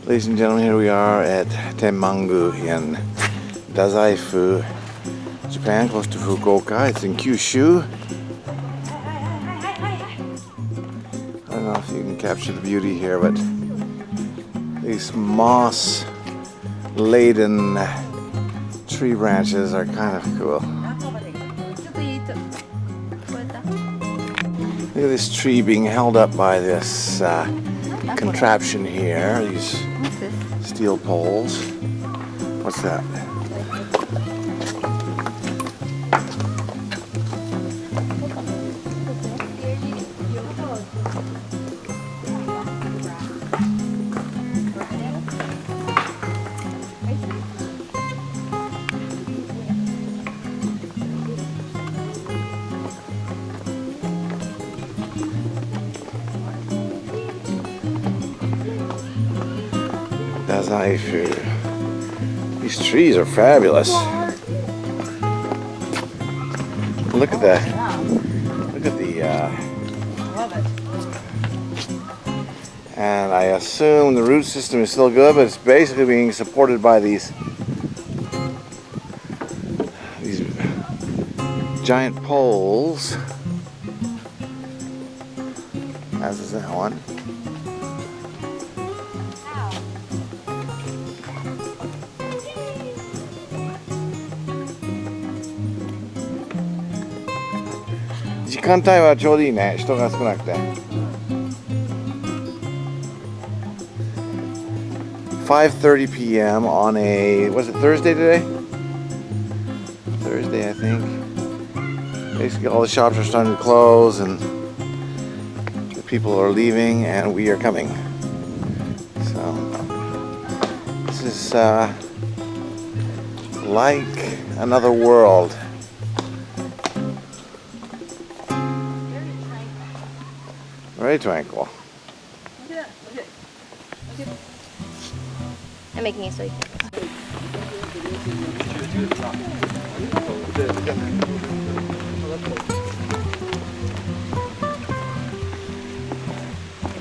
Ladies and gentlemen, here we are at Tenmangu in Dazaifu, Japan, close to Fukuoka. It's in Kyushu. I don't know if you can capture the beauty here, but these moss-laden tree branches are kind of cool. Look at this tree being held up by this contraption here, these steel poles. What's that? Dazaifu. These trees are fabulous. Look at that. Look at the. And I assume the root system is still good, but it's basically being supported by these giant poles. As is that one. Time はちょうどいいね。人が少なくて。5:30 p.m. on a, was it Thursday today? Thursday, I think. Basically, all the shops are starting to close, and the people are leaving, and we are coming. So this is like another world. Very tranquil. I'm making it so you can.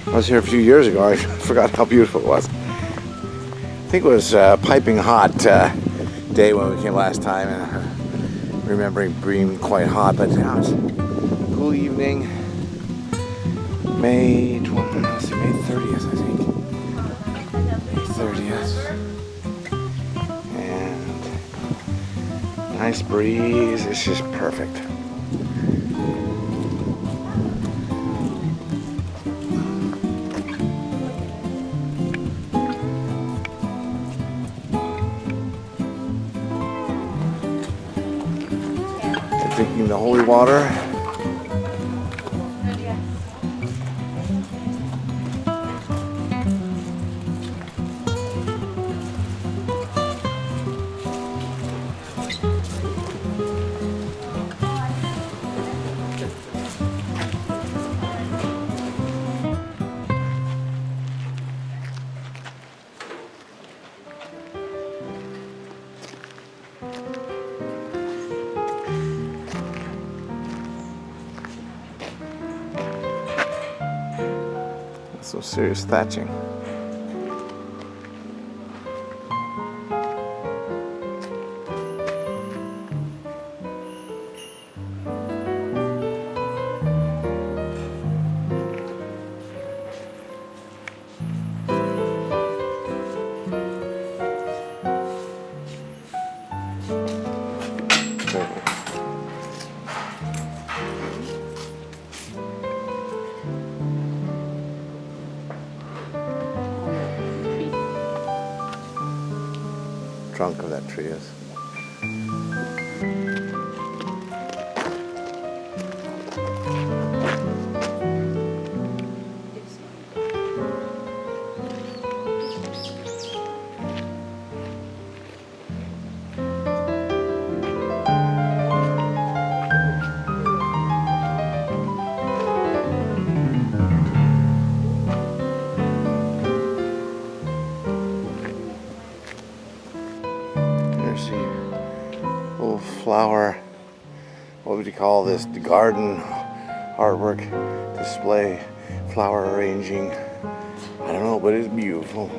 I was here a few years ago. I forgot how beautiful it was. I think it was a piping hot day when we came last time, and remembering being quite hot, but now it's a cool evening. May 30th, I think. May 30th. And nice breeze. It's just perfect. They're drinking the holy water. Some serious thatching. Trunk of that tree is. Little flower, what would you call this? The garden artwork display, flower arranging. I don't know, but it's beautiful.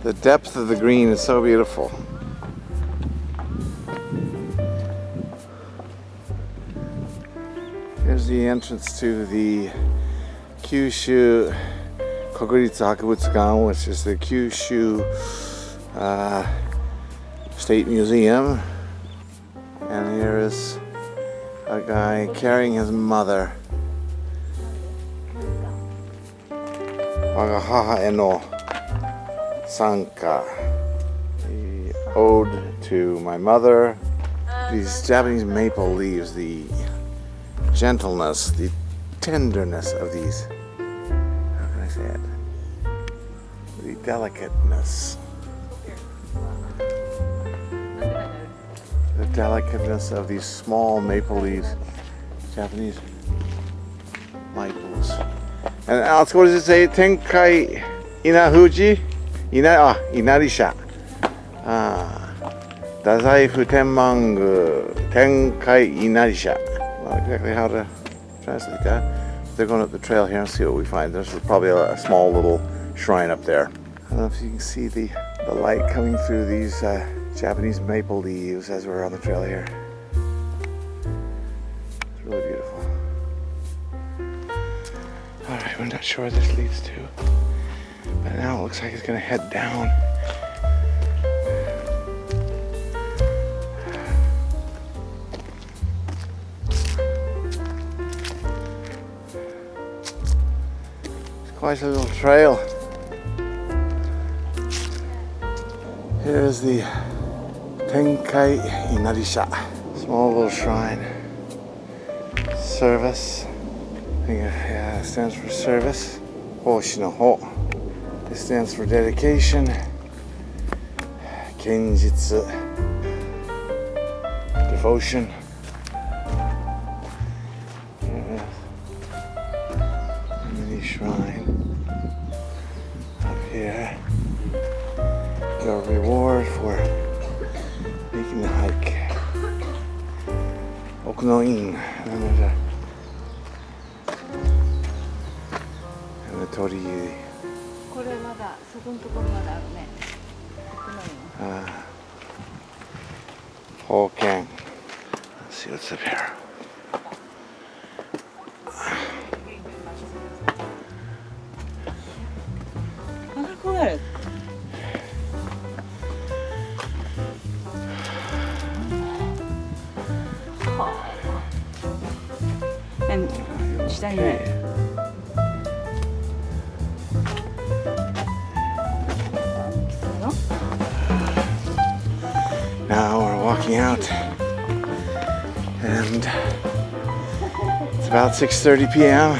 The depth of the green is so beautiful. Here's the entrance to the Kyushu Kokuritsu Hakubutsukan, which is the Kyushu State Museum. And here is a guy carrying his mother. Wagahaha eno sanka. The ode to my mother. These Japanese maple leaves, the gentleness, the tenderness of these. How can I say it? The delicateness. The delicateness of these small maple leaves. Japanese maples. And Alex, what does it say? Tenkai Inahuji? Inarisha. Dazaifu Tenmangu Tenkai Inarisha. Not exactly how to translate that. They're going up the trail here and see what we find. There's probably a small little shrine up there. I don't know if you can see the light coming through these Japanese maple leaves as we're on the trail here. It's really beautiful. Alright, we're not sure where this leads to. But now it looks like it's going to head down. It's quite a little trail. Here's the Tenkai Inarisha. Small little shrine. Service. I think it stands for service. Hoshi no ho. It stands for dedication. Kenjitsu. Devotion. Mini shrine. Up here. Your reward for making the hike. Okuno-in. And there's a Tori. Hoken. Let's see what's up here. And okay. Now we're walking out, and it's about 6:30 p.m.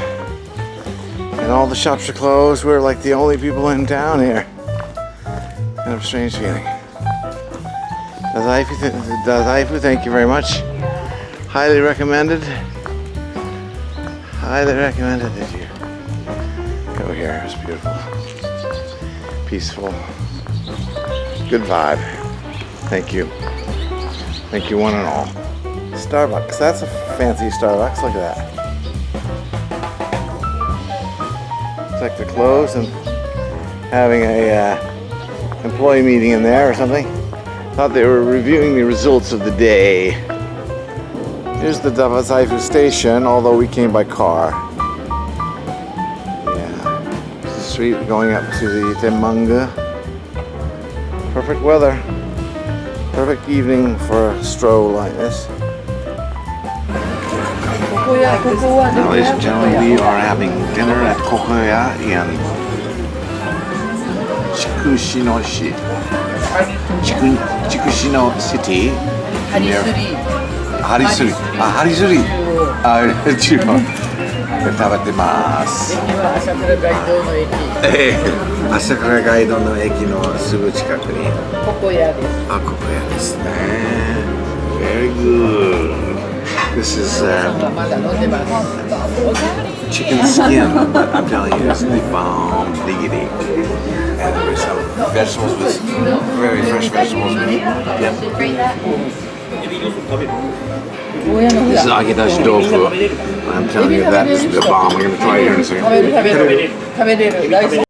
and all the shops are closed. We're like the only people in town here. Kind of a strange feeling. Dazaifu, thank you very much. Highly recommended. Highly recommended that you go here. It's beautiful, peaceful, good vibe. Thank you. Thank you, one and all. Starbucks. That's a fancy Starbucks. Look at that. It's like they're closed and having a employee meeting in there or something. Thought they were reviewing the results of the day. Here's the Dazaifu station, although we came by car. Yeah. The street going up to the Tenmangu. Perfect weather. Perfect evening for a stroll like this. Now, ladies and gentlemen, we are having dinner at Fukuoka in Chikushino City. Harisuri. Harisuri. 食べてます。朝倉街道の駅のすぐ近くに。ここ屋です。あ、ここ屋ですね。Very good. This is chicken skin, but I'm telling you, it's the bomb diggity. And there's some vegetables with very fresh vegetables. Yep. This is agedashi tofu. I'm telling you, that is the bomb. I'm going to try it here in a second.